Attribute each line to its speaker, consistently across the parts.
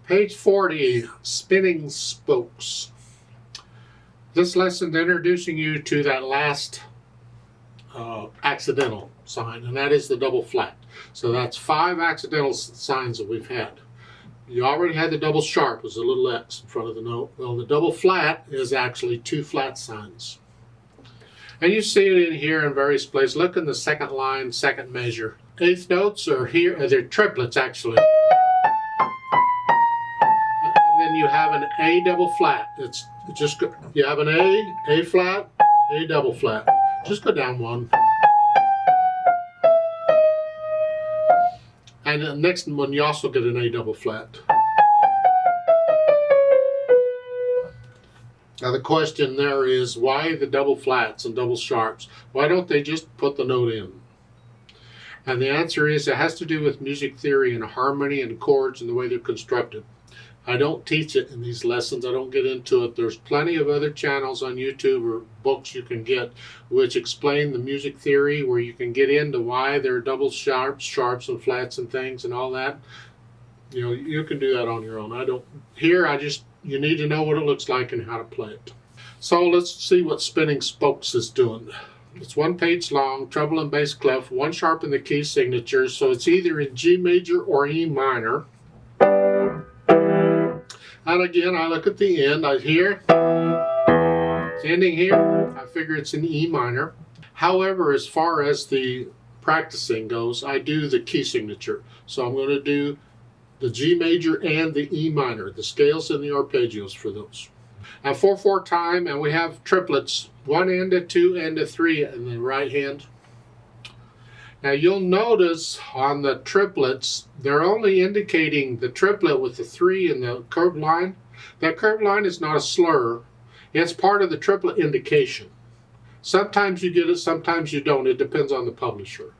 Speaker 1: Page 40, spinning spokes. This lesson is introducing you to that last accidental sign, and that is the double flat. So that's 5 accidental signs that we've had. You already had the double sharp, was a little X in front of the note. Well, the double flat is actually 2 flat signs. And you see it in here in various places. Look in the second line, second measure. Eighth notes are here, they're triplets actually. And then you have an A double flat. It's just, you have an A flat, A double flat. Just go down one. And the next one you also get an A double flat. Now the question there is, why the double flats and double sharps? Why don't they just put the note in? And the answer is, it has to do with music theory and harmony and chords and the way they're constructed. I don't teach it in these lessons. I don't get into it. There's plenty of other channels on YouTube or books you can get which explain the music theory, where you can get into why there are double sharps and flats and things and all that. You know, you can do that on your own. I don't. Here, you need to know what it looks like and how to play it. So let's see what spinning spokes is doing. It's 1 page long, treble and bass clef, 1 sharp in the key signature, so it's either in G major or E minor. And again, I look at the end, I hear it's ending here, I figure it's in E minor. However, as far as the practicing goes, I do the key signature. So I'm going to do the G major and the E minor, the scales and the arpeggios for those. And 4/4 time, and we have triplets, 1 and a 2 and a 3 in the right hand. Now you'll notice on the triplets, they're only indicating the triplet with the 3 and the curved line. That curved line is not a slur. It's part of the triplet indication. Sometimes you get it, sometimes you don't. It depends on the publisher.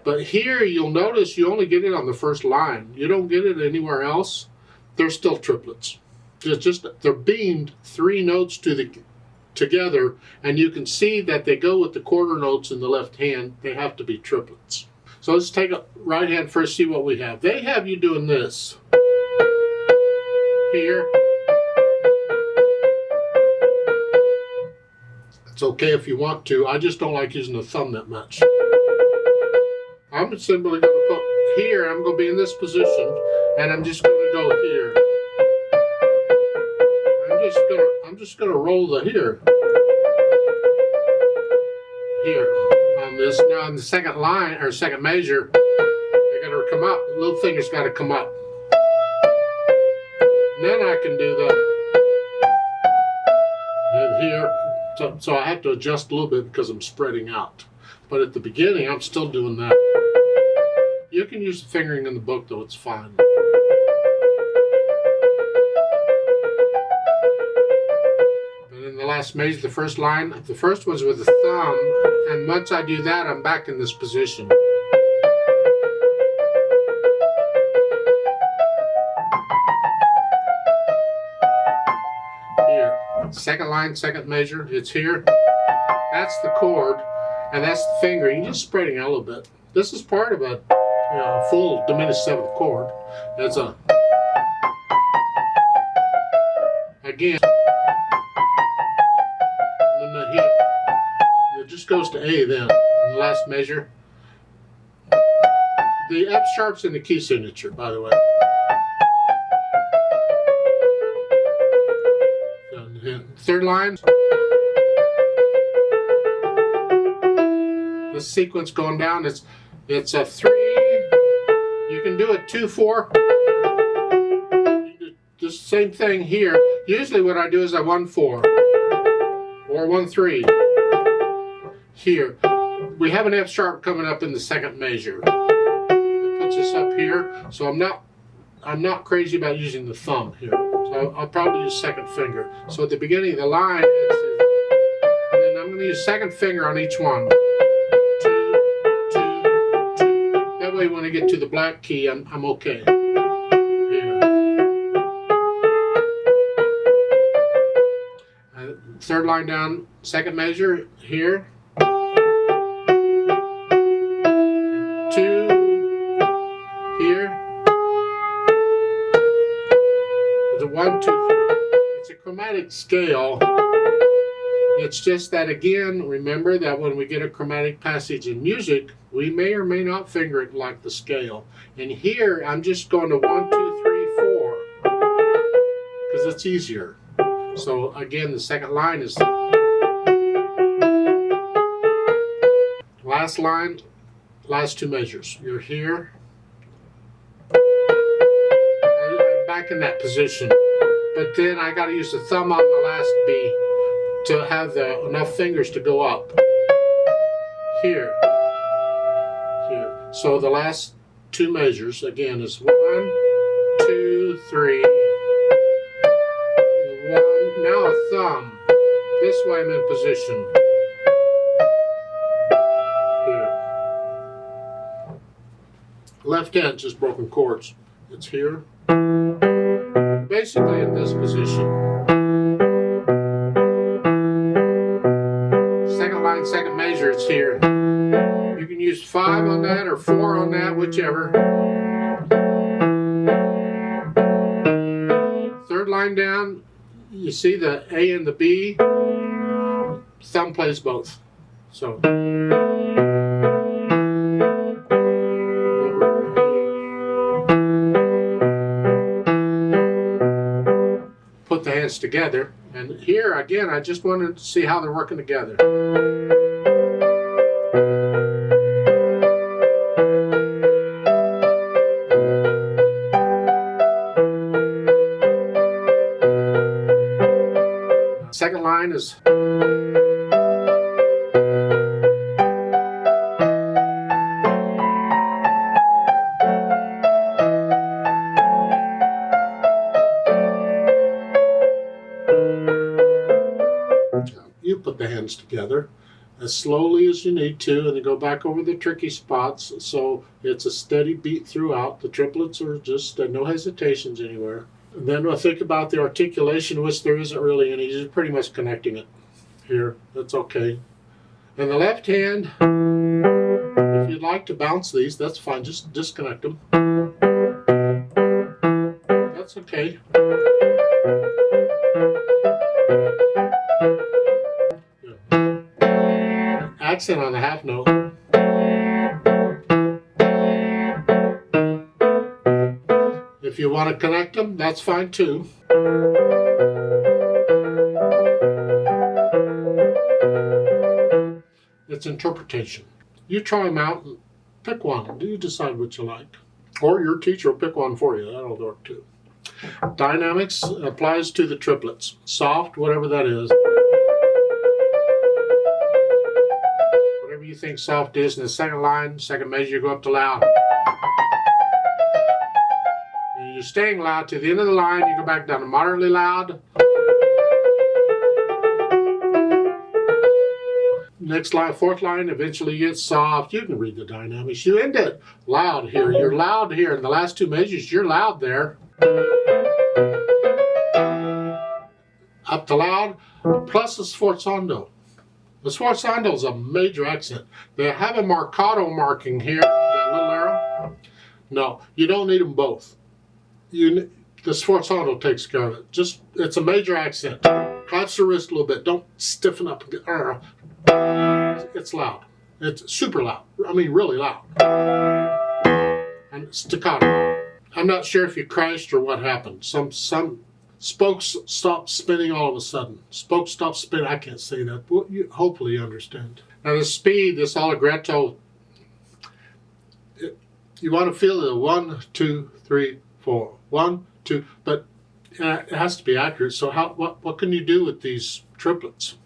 Speaker 1: But here you'll notice you only get it on the first line. You don't get it anywhere else. They're still triplets. They're beamed 3 notes together, and you can see that they go with the quarter notes in the left hand. They have to be triplets. So let's take a right hand first, see what we have. They have you doing this here. It's okay if you want to. I just don't like using the thumb that much. I'm simply going to put here, I'm going to be in this position, and I'm just going to go here. I'm just going to roll the here on this. Now on the second line or second measure, they're going to come up. The little finger's got to come up. And then I can do the and here. So I have to adjust a little bit because I'm spreading out. But at the beginning, I'm still doing that. You can use the fingering in the book, though. It's fine. The last measure, the first line, the first one's with the thumb, and once I do that, I'm back in this position. Here, second line, second measure, it's here. That's the chord, and that's the fingering, just spreading out a little bit. This is part of a full diminished 7th chord. It's a, again, it just goes to A then, in the last measure. The F sharp's in the key signature, by the way. Third line. The sequence going down, it's a 3. You can do it 2/4. You do the same thing here. Usually what I do is I 1/4 or 1/3. Here, we have an F sharp coming up in the second measure. It puts us up here, so I'm not crazy about using the thumb here. So I'll probably use second finger. So at the beginning of the line, and then I'm going to use second finger on each one. 2, 2, 2. That way, when I get to the black key, I'm okay. Here. Third line down, second measure here. 2 here, It's a 1, 2, 3. It's a chromatic scale. It's just that, again, remember that when we get a chromatic passage in music, we may or may not finger it like the scale. And here, I'm just going to 1, 2, 3, 4, because it's easier. So again, the second line is last line, last two measures. You're here, I'm back in that position, but then I got to use the thumb on the last B to have enough fingers to go up. Here, here. So the last two measures again is 1, 2, 3. 1. Now a thumb. This way I'm in position. Here. Left hand just broken chords. It's here. Basically in this position. Second line, second measure, it's here. You can use 5 on that or 4 on that, whichever. Third line down, you see the A and the B, thumb plays both. So put the hands together, and here again I just wanted to see how they're working together. Second line is you put the hands together as slowly as you need to, and then go back over the tricky spots so it's a steady beat throughout. The triplets are just no hesitations anywhere. And then we'll think about the articulation, which there isn't really any. You're pretty much connecting it here. That's okay. And the left hand, if you'd like to bounce these, that's fine. Just disconnect them. That's okay. Accent on the half note. If you want to connect them, that's fine too. It's interpretation. You try them out and pick one. You decide what you like. Or your teacher will pick one for you. That'll work too. Dynamics applies to the triplets. Soft, whatever that is. Whatever you think soft is in the second line, second measure, you go up to loud. And you're staying loud to the end of the line, you go back down to moderately loud. Next line, fourth line, eventually gets soft. You can read the dynamics. You end it loud here. You're loud here. In the last two measures, you're loud there. Up to loud, plus the sforzando. The sforzando is a major accent. They have a marcato marking here, that little arrow. No, you don't need them both. The sforzando takes care of it. Just, it's a major accent. Collapse the wrist a little bit. Don't stiffen up. It's loud. It's super loud. I mean, really loud. And staccato. I'm not sure if you crashed or what happened. Some spokes stopped spinning all of a sudden. Spokes stopped spinning. I can't say that. But hopefully you understand. Now the speed, this allegretto, you want to feel the 1, 2, 3, 4. 1, 2, but it has to be accurate. So what can you do with these triplets?